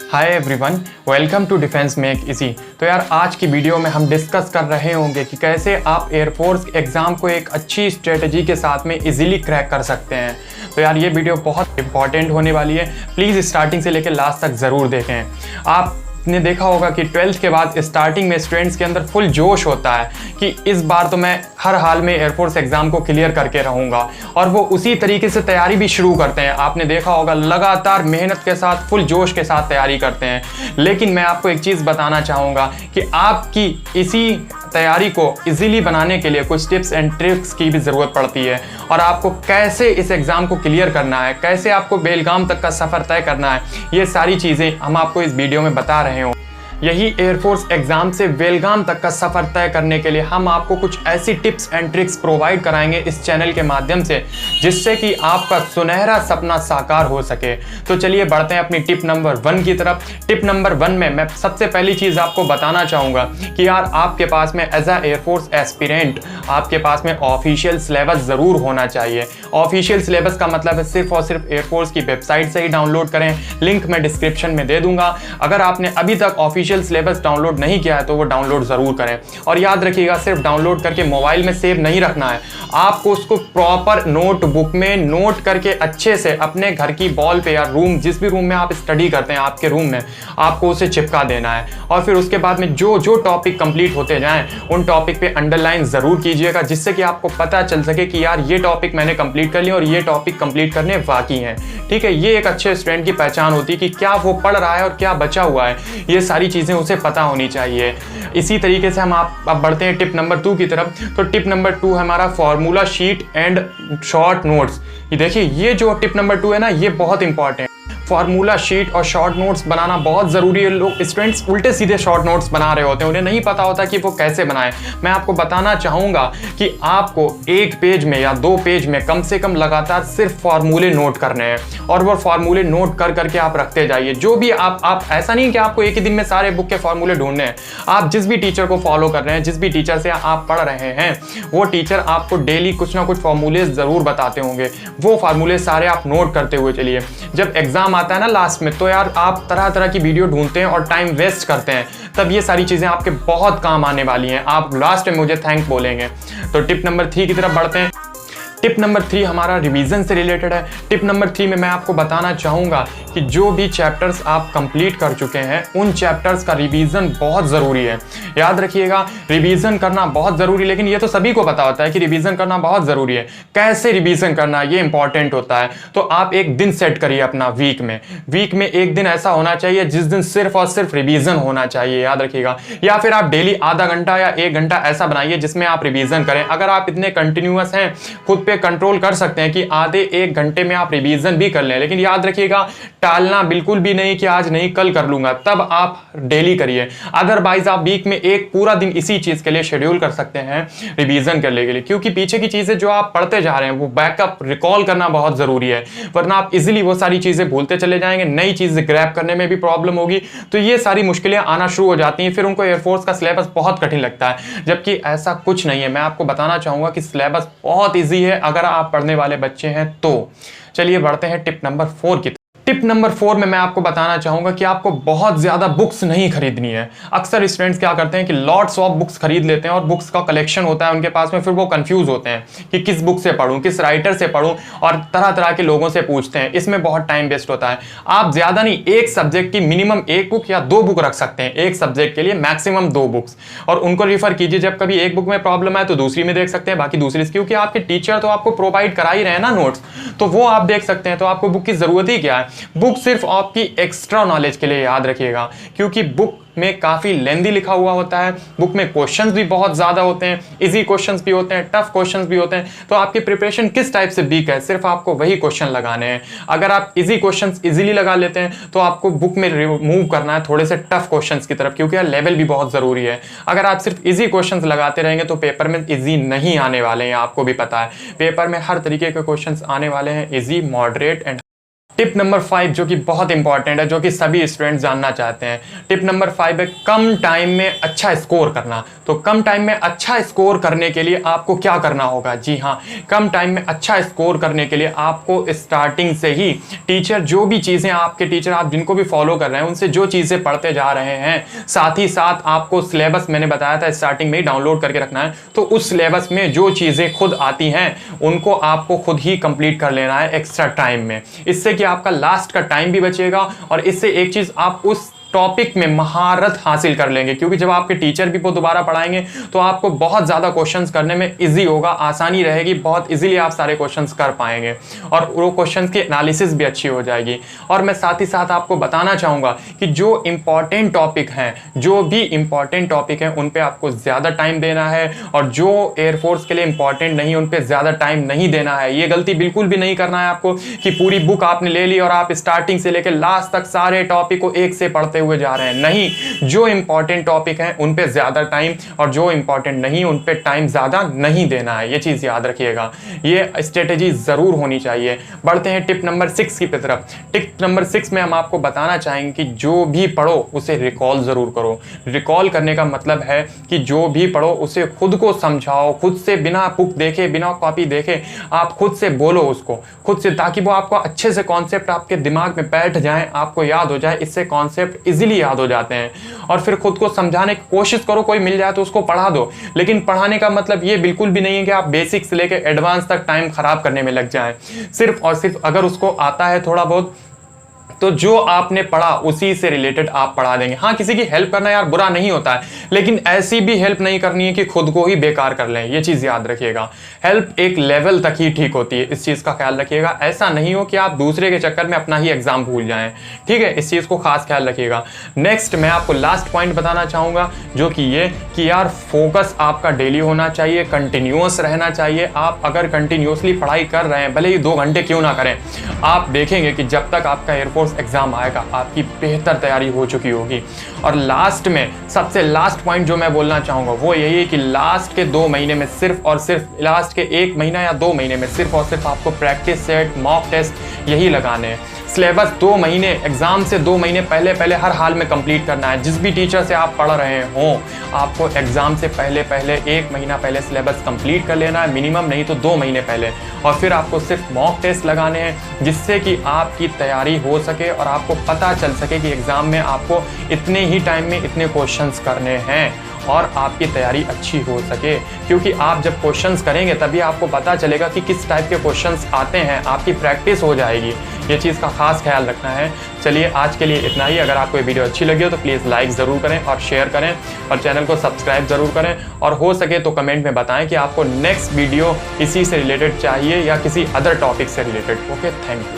Hi everyone, welcome to defence make easy. तो यार आज की वीडियो में हम डिस्कस कर रहे होंगे कि कैसे आप एयरफोर्स एग्ज़ाम को एक अच्छी स्ट्रेटजी के साथ में इजीली क्रैक कर सकते हैं। तो यार ये वीडियो बहुत इंपॉर्टेंट होने वाली है, प्लीज़ स्टार्टिंग से लेकर लास्ट तक ज़रूर देखें। आपने देखा होगा कि 12th के बाद स्टार्टिंग में स्टूडेंट्स के अंदर फुल जोश होता है कि इस बार तो मैं हर हाल में एयरफोर्स एग्ज़ाम को क्लियर करके रहूँगा, और वो उसी तरीके से तैयारी भी शुरू करते हैं। आपने देखा होगा लगातार मेहनत के साथ फुल जोश के साथ तैयारी करते हैं। लेकिन मैं आपको एक चीज़ बताना चाहूँगा कि आपकी इसी तैयारी को इजीली बनाने के लिए कुछ टिप्स एंड ट्रिक्स की भी ज़रूरत पड़ती है, और आपको कैसे इस एग्ज़ाम को क्लियर करना है, कैसे आपको बेलगाम तक का सफ़र तय करना है, ये सारी चीज़ें हम आपको इस वीडियो में बता रहे हो। यही एयरफोर्स एग्ज़ाम से बेलगाम तक का सफ़र तय करने के लिए हम आपको कुछ ऐसी टिप्स एंड ट्रिक्स प्रोवाइड कराएंगे इस चैनल के माध्यम से, जिससे कि आपका सुनहरा सपना साकार हो सके। तो चलिए बढ़ते हैं अपनी टिप नंबर 1 की तरफ। टिप नंबर 1 में मैं सबसे पहली चीज़ आपको बताना चाहूँगा कि यार आपके पास में एज अ एयरफोर्स एस्पिरेंट आपके पास में ऑफिशियल सिलेबस ज़रूर होना चाहिए। ऑफिशियल सिलेबस का मतलब है सिर्फ और सिर्फ एयरफोर्स की वेबसाइट से ही डाउनलोड करें, लिंक मैं डिस्क्रिप्शन में दे दूंगा। अगर आपने अभी तक ऑफिशियल सिलेबस डाउनलोड नहीं किया है तो वो डाउनलोड ज़रूर करें। और याद रखिएगा, सिर्फ डाउनलोड करके मोबाइल में सेव नहीं रखना है, आपको उसको प्रॉपर नोटबुक में नोट करके अच्छे से अपने घर की वॉल पे या रूम, जिस भी रूम में आप स्टडी करते हैं आपके रूम में, आपको उसे चिपका देना है। और फिर उसके बाद में जो जो टॉपिक कंप्लीट होते जाएं उन टॉपिक पे अंडरलाइन ज़रूर कीजिएगा, जिससे कि आपको पता चल सके कि यार ये टॉपिक मैंने कंप्लीट कर लिया और ये टॉपिक कंप्लीट करने बाकी हैं। ठीक है, ये एक अच्छे स्टूडेंट की पहचान होती है कि क्या वो पढ़ रहा है और क्या बचा हुआ है, ये सारी चीज़ें उसे पता होनी चाहिए। इसी तरीके से हम अब बढ़ते हैं टिप नंबर 2 की तरफ। तो टिप नंबर 2 हमारा formula sheet and short notes. ये देखिए, ये जो टिप नंबर 2 है ना, ये बहुत इंपॉर्टेंट। फार्मूला शीट और शॉर्ट नोट्स बनाना बहुत ज़रूरी है। लोग स्टूडेंट्स उल्टे सीधे शॉर्ट नोट्स बना रहे होते हैं, उन्हें नहीं पता होता कि वो कैसे बनाएं। मैं आपको बताना चाहूँगा कि आपको एक पेज में या 2 पेज में कम से कम लगातार सिर्फ फार्मूले नोट करने हैं, और वो फार्मूले नोट कर करके आप रखते जाइए। जो भी आप ऐसा नहीं कि आपको एक ही दिन में सारे बुक के फार्मूले ढूंढने हैं। आप जिस भी टीचर को फॉलो कर रहे हैं, जिस भी टीचर से आप पढ़ रहे हैं, वो टीचर आपको डेली कुछ ना कुछ फार्मूले ज़रूर बताते होंगे। वो फार्मूले सारे आप नोट करते हुए चलिए। जब एग्जाम आता है ना लास्ट में, तो यार आप तरह तरह की वीडियो ढूंढते हैं और टाइम वेस्ट करते हैं, तब ये सारी चीज़ें आपके बहुत काम आने वाली हैं। आप लास्ट में मुझे थैंक बोलेंगे। तो टिप नंबर 3 की तरफ बढ़ते हैं। टिप नंबर 3 हमारा रिवीजन से रिलेटेड है। टिप नंबर 3 में मैं आपको बताना चाहूँगा कि जो भी चैप्टर्स आप कंप्लीट कर चुके हैं उन चैप्टर्स का रिवीजन बहुत ज़रूरी है। याद रखिएगा, रिवीजन करना बहुत ज़रूरी, लेकिन ये तो सभी को पता होता है कि रिवीजन करना बहुत ज़रूरी है। कैसे रिवीजन करना ये इंपॉर्टेंट होता है। तो आप एक दिन सेट करिए अपना वीक में एक दिन ऐसा होना चाहिए जिस दिन सिर्फ और सिर्फ रिवीजन होना चाहिए। याद रखिएगा, या फिर आप डेली आधा घंटा या 1 घंटा ऐसा बनाइए जिसमें आप रिवीजन करें। अगर आप इतने कंटिन्यूअस हैं, खुद पे कंट्रोल कर सकते हैं कि आधे 1 घंटे में आप रिवीजन भी कर लें, लेकिन याद रखिएगा टालना बिल्कुल भी नहीं कि आज नहीं कल कर लूंगा, तब आप डेली करिए। अदरवाइज आप वीक में एक पूरा दिन इसी चीज के लिए शेड्यूल कर सकते हैं रिवीजन करने के लिए, क्योंकि पीछे की चीजें जो आप पढ़ते जा रहे हैं वो बैकअप रिकॉल करना बहुत जरूरी है, वरना आप इजीली वो सारी चीजें भूलते चले जाएंगे, नई चीजें ग्रैब करने में भी प्रॉब्लम होगी। तो ये सारी मुश्किलें आना शुरू हो जाती हैं, फिर उनको एयरफोर्स का सिलेबस बहुत कठिन लगता है, जबकि ऐसा कुछ नहीं है। मैं आपको बताना चाहूंगा कि सिलेबस बहुत ईजी है अगर आप पढ़ने वाले बच्चे हैं तो। चलिए बढ़ते हैं टिप नंबर 4 की। टिप नंबर 4 में मैं आपको बताना चाहूंगा कि आपको बहुत ज़्यादा बुक्स नहीं खरीदनी है। अक्सर स्टूडेंट्स क्या करते हैं कि लॉट्स ऑफ बुक्स खरीद लेते हैं और बुक्स का कलेक्शन होता है उनके पास में, फिर वो कंफ्यूज होते हैं कि किस बुक से पढूं, किस राइटर से पढूं, और तरह तरह के लोगों से पूछते हैं। इसमें बहुत टाइम वेस्ट होता है। आप ज़्यादा नहीं, एक सब्जेक्ट की मिनिमम 1 बुक या 2 बुक रख सकते हैं। एक सब्जेक्ट के लिए मैक्सिमम 2 बुक्स, और उनको रिफर कीजिए। जब कभी एक बुक में प्रॉब्लम आए तो दूसरी में देख सकते हैं, बाकी दूसरी, क्योंकि आपके टीचर तो आपको प्रोवाइड करा ही रहे हैं ना नोट्स, तो वो आप देख सकते हैं। तो आपको बुक की जरूरत ही क्या है। बुक सिर्फ आपकी एक्स्ट्रा नॉलेज के लिए, याद रखिएगा, क्योंकि बुक में काफी लेंदी लिखा हुआ होता है। बुक में क्वेश्चंस भी बहुत ज्यादा होते हैं, इजी क्वेश्चंस भी होते हैं, टफ क्वेश्चंस भी होते हैं। तो आपकी प्रिपरेशन किस टाइप से वीक है, सिर्फ आपको वही क्वेश्चन लगाने हैं। अगर आप इजी क्वेश्चंस इजीली लगा लेते हैं तो आपको बुक में मूव करना है थोड़े से टफ क्वेश्चंस की तरफ, क्योंकि यार लेवल भी बहुत जरूरी है। अगर आप सिर्फ इजी क्वेश्चंस लगाते रहेंगे तो पेपर में इजी नहीं आने वाले हैं, आपको भी पता है। पेपर में हर तरीके के क्वेश्चंस आने वाले हैं, easy, moderate and tip number 5 जो कि बहुत इंपॉर्टेंट है, जो कि सभी स्टूडेंट्स जानना चाहते हैं। टिप नंबर 5 है कम टाइम में अच्छा स्कोर करना। तो कम टाइम में अच्छा स्कोर करने के लिए आपको क्या करना होगा? जी हाँ, कम टाइम में अच्छा स्कोर करने के लिए आपको स्टार्टिंग से ही टीचर जो भी चीज़ें आपके टीचर आप जिनको भी फॉलो कर रहे हैं उनसे जो चीज़ें पढ़ते जा रहे हैं, साथ ही साथ आपको सिलेबस मैंने बताया था स्टार्टिंग में ही डाउनलोड करके रखना है। तो उस सिलेबस में जो चीज़ें खुद आती हैं उनको आपको खुद ही कंप्लीट कर लेना है एक्स्ट्रा टाइम में। इससे कि आपका लास्ट का टाइम भी बचेगा और इससे एक चीज आप उस टॉपिक में महारत हासिल कर लेंगे, क्योंकि जब आपके टीचर भी वो दोबारा पढ़ाएंगे तो आपको बहुत ज़्यादा क्वेश्चंस करने में इजी होगा, आसानी रहेगी, बहुत इजीली आप सारे क्वेश्चंस कर पाएंगे और वो क्वेश्चंस की एनालिसिस भी अच्छी हो जाएगी। और मैं साथ ही साथ आपको बताना चाहूँगा कि जो इंपॉर्टेंट टॉपिक हैं, जो भी इंपॉर्टेंट टॉपिक हैं उन पर आपको ज़्यादा टाइम देना है और जो एयरफोर्स के लिए इंपॉर्टेंट नहीं उन पर ज़्यादा टाइम नहीं देना है। ये गलती बिल्कुल भी नहीं करना है आपको कि पूरी बुक आपने ले ली और आप स्टार्टिंग से लेकर लास्ट तक सारे टॉपिक को एक से पढ़ते हुए जा रहे हैं। नहीं, जो इंपॉर्टेंट टॉपिक हैं उन पे ज्यादा टाइम और जो इंपॉर्टेंट नहीं उन पे टाइम ज्यादा नहीं देना है। ये चीज याद रखिएगा, ये स्ट्रेटेजी जरूर होनी चाहिए। बढ़ते हैं टिप नंबर 6 की तरफ। टिप नंबर 6 में हम आपको बताना चाहेंगे कि जो भी पढ़ो उसे रिकॉल जरूर करो। रिकॉल करने का मतलब है कि जो भी पढ़ो उसे खुद को समझाओ, खुद से बिना बुक देखे बिना कॉपी देखे आप खुद से बोलो उसको खुद से, ताकि वो आपको अच्छे से कॉन्सेप्ट आपके दिमाग में बैठ जाए, आपको याद हो जाए। इससे कॉन्सेप्ट इजीली याद हो जाते हैं। और फिर खुद को समझाने की कोशिश करो, कोई मिल जाए तो उसको पढ़ा दो। लेकिन पढ़ाने का मतलब ये बिल्कुल भी नहीं है कि आप बेसिक से लेकर एडवांस तक टाइम खराब करने में लग जाएं। सिर्फ और सिर्फ अगर उसको आता है थोड़ा बहुत तो जो आपने पढ़ा उसी से रिलेटेड आप पढ़ा देंगे। हाँ, किसी की हेल्प करना यार बुरा नहीं होता है, लेकिन ऐसी भी हेल्प नहीं करनी है कि खुद को ही बेकार कर लें। ये चीज़ याद रखिएगा। हेल्प एक लेवल तक ही ठीक होती है, इस चीज़ का ख्याल रखिएगा। ऐसा नहीं हो कि आप दूसरे के चक्कर में अपना ही एग्जाम भूल जाएं, ठीक है? इस चीज़ को खास ख्याल रखिएगा। नेक्स्ट मैं आपको लास्ट पॉइंट बताना चाहूँगा, जो कि ये कि यार फोकस आपका डेली होना चाहिए, कंटिन्यूअस रहना चाहिए। आप अगर कंटिन्यूअसली पढ़ाई कर रहे हैं, भले ही 2 घंटे क्यों ना करें, आप देखेंगे कि जब तक आपका एयरफोर्स एग्जाम आएगा आपकी बेहतर तैयारी हो चुकी होगी। और लास्ट में सबसे लास्ट पॉइंट जो मैं बोलना चाहूंगा वो यही है कि लास्ट के 2 महीने में सिर्फ और सिर्फ लास्ट के 1 महीना या 2 महीने में सिर्फ और सिर्फ आपको प्रैक्टिस सेट, मॉक टेस्ट यही लगाने हैं। सिलेबस 2 महीने, एग्जाम से 2 महीने पहले हर हाल में कंप्लीट करना है। जिस भी टीचर से आप पढ़ रहे हो आपको एग्जाम से पहले 1 महीना पहले सिलेबस कंप्लीट कर लेना है मिनिमम, नहीं तो 2 महीने पहले। और फिर आपको सिर्फ मॉक टेस्ट लगाने हैं जिससे कि आपकी तैयारी हो सके और आपको पता चल सके कि एग्जाम में आपको इतने ही टाइम में इतने क्वेश्चंस करने हैं और आपकी तैयारी अच्छी हो सके। क्योंकि आप जब क्वेश्चंस करेंगे तभी आपको पता चलेगा कि किस टाइप के क्वेश्चंस आते हैं, आपकी प्रैक्टिस हो जाएगी। ये चीज़ का खास ख्याल रखना है। चलिए आज के लिए इतना ही। अगर आपको ये वीडियो अच्छी लगी हो तो प्लीज़ लाइक ज़रूर करें और शेयर करें और चैनल को सब्सक्राइब ज़रूर करें। और हो सके तो कमेंट में बताएं कि आपको नेक्स्ट वीडियो इसी से रिलेटेड चाहिए या किसी अदर टॉपिक से रिलेटेड। Okay, thank you.